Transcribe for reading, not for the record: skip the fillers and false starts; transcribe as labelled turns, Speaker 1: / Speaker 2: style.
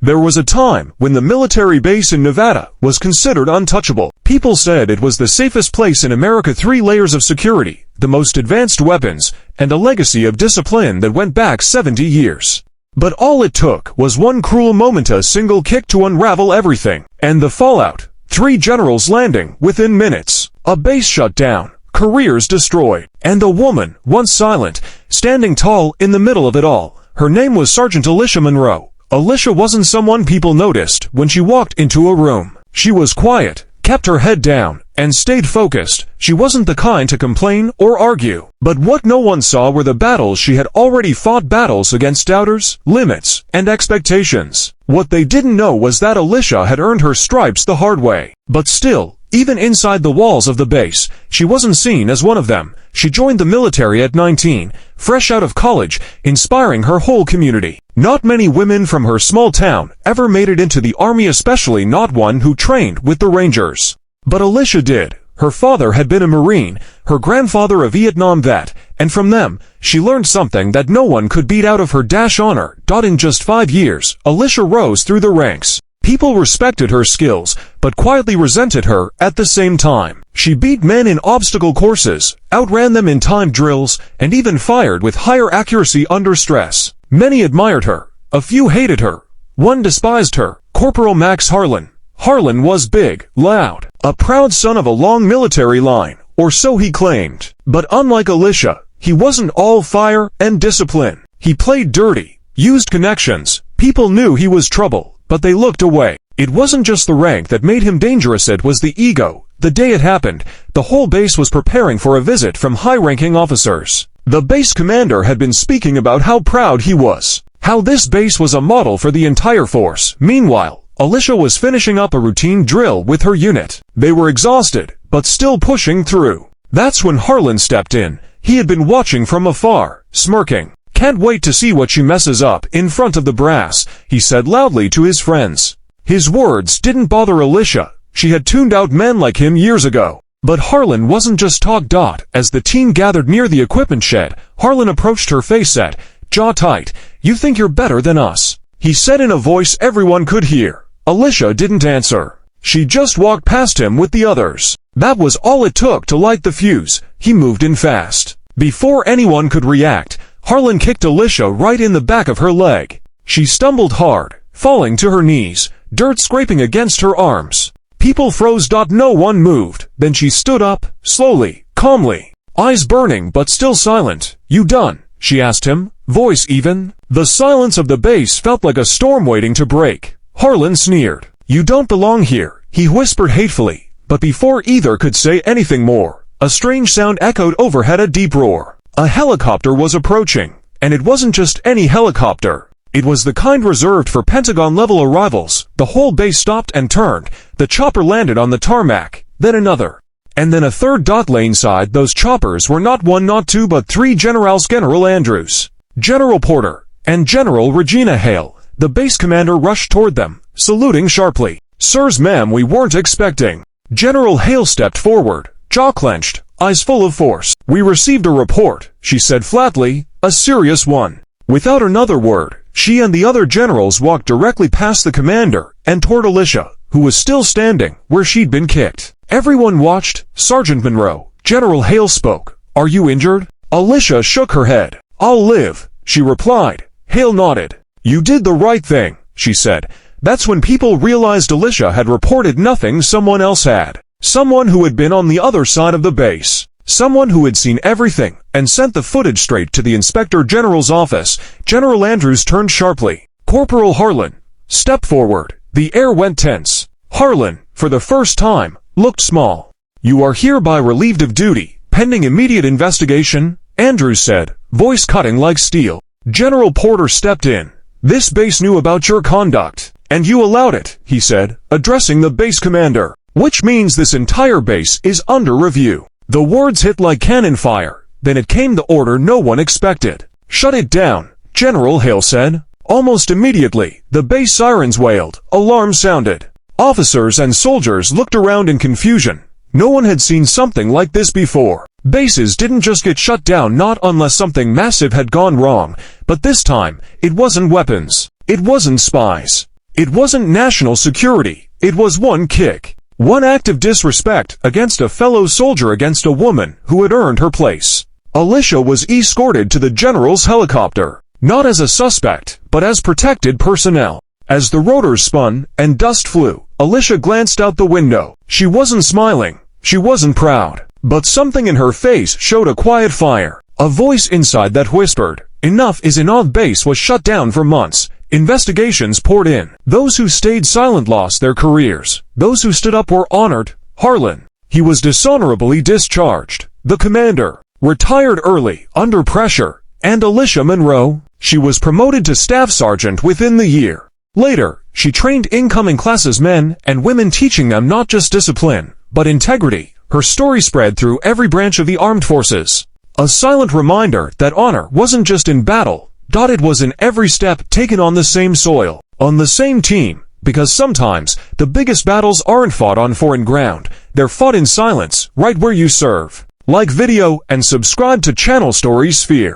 Speaker 1: There was a time when the military base in Nevada was considered untouchable. People said it was the safest place in America. 3 layers of security, the most advanced weapons, and a legacy of discipline that went back 70 years. But all it took was one cruel moment, a single kick to unravel everything. And the fallout: 3 generals landing within minutes, a base shut down, careers destroyed, and a woman, once silent, standing tall in the middle of it all. Her name was Sergeant Alicia Monroe. Alicia wasn't someone people noticed when she walked into a room. She was quiet, kept her head down, and stayed focused. She wasn't the kind to complain or argue. But what no one saw were the battles she had already fought, battles against doubters, limits, and expectations. What they didn't know was that Alicia had earned her stripes the hard way. But still, even inside the walls of the base, she wasn't seen as one of them. She joined the military at 19, fresh out of college, inspiring her whole community. Not many women from her small town ever made it into the army, especially not one who trained with the Rangers. But Alicia did. Her father had been a Marine, her grandfather a Vietnam vet, and from them, she learned something that no one could beat out of her: honor. In just 5 years, Alicia rose through the ranks. People respected her skills, but quietly resented her at the same time. She beat men in obstacle courses, outran them in timed drills, and even fired with higher accuracy under stress. Many admired her. A few hated her. One despised her: Corporal Max Harlan. Harlan was big, loud, a proud son of a long military line, or so he claimed. But unlike Alicia, he wasn't all fire and discipline. He played dirty, used connections. People knew he was trouble, but they looked away. It wasn't just the rank that made him dangerous, it was the ego. The day it happened, the whole base was preparing for a visit from high-ranking officers. The base commander had been speaking about how proud he was, how this base was a model for the entire force. Meanwhile, Alicia was finishing up a routine drill with her unit. They were exhausted, but still pushing through. That's when Harlan stepped in. He had been watching from afar, smirking. "Can't wait to see what she messes up in front of the brass," he said loudly to his friends. His words didn't bother Alicia. She had tuned out men like him years ago. But Harlan wasn't just talk. As the team gathered near the equipment shed, Harlan approached her, face set, jaw tight. "You think you're better than us?" he said in a voice everyone could hear. Alicia didn't answer. She just walked past him with the others. That was all it took to light the fuse. He moved in fast. Before anyone could react, Harlan kicked Alicia right in the back of her leg. She stumbled hard, falling to her knees, dirt scraping against her arms. People froze. No one moved. Then she stood up, slowly, calmly, eyes burning but still silent. "You done?" she asked him, voice even. The silence of the base felt like a storm waiting to break. Harlan sneered. "You don't belong here," he whispered hatefully. But before either could say anything more, a strange sound echoed overhead, a deep roar. A helicopter was approaching. And it wasn't just any helicopter. It was the kind reserved for Pentagon-level arrivals. The whole base stopped and turned. The chopper landed on the tarmac, then another, and then a third. Laneside, those choppers were not 1, not 2, but 3 generals: General Andrews, General Porter, and General Regina Hale. The base commander rushed toward them, saluting sharply. "Sirs, ma'am, we weren't expecting." General Hale stepped forward, jaw clenched, eyes full of force. "We received a report," she said flatly, "a serious one." Without another word, she and the other generals walked directly past the commander and toward Alicia, who was still standing where she'd been kicked. Everyone watched. "Sergeant Monroe," General Hale spoke. "Are you injured?" Alicia shook her head. "I'll live," she replied. Hale nodded. "You did the right thing," she said. That's when people realized Alicia had reported nothing someone else had. Someone who had been on the other side of the base. Someone who had seen everything and sent the footage straight to the Inspector General's office. General Andrews turned sharply. "Corporal Harlan, step forward." The air went tense. Harlan, for the first time, looked small. "You are hereby relieved of duty, pending immediate investigation," Andrews said, voice cutting like steel. General Porter stepped in. "This base knew about your conduct, and you allowed it," he said, addressing the base commander. "Which means this entire base is under review." The words hit like cannon fire. Then it came, the order no one expected. "Shut it down," General Hale said. Almost immediately, the base sirens wailed. Alarm sounded. Officers and soldiers looked around in confusion. No one had seen something like this before. Bases didn't just get shut down, not unless something massive had gone wrong. But this time, it wasn't weapons. It wasn't spies. It wasn't national security, it was one kick. One act of disrespect against a fellow soldier against a woman who had earned her place. Alicia was escorted to the general's helicopter, not as a suspect, but as protected personnel. As the rotors spun and dust flew, Alicia glanced out the window. She wasn't smiling, she wasn't proud, but something in her face showed a quiet fire. A voice inside that whispered, "Enough is enough." Base was shut down for months. Investigations poured in. Those who stayed silent lost their careers. Those who stood up were honored. Harlan, he was dishonorably discharged. The commander retired early, under pressure. And Alicia Monroe, she was promoted to staff sergeant within the year. Later, she trained incoming classes, men and women, teaching them not just discipline, but integrity. Her story spread through every branch of the armed forces. A silent reminder that honor wasn't just in battle, it was in every step taken on the same soil, on the same team, because sometimes the biggest battles aren't fought on foreign ground, they're fought in silence, right where you serve. Like video and subscribe to channel Story Sphere.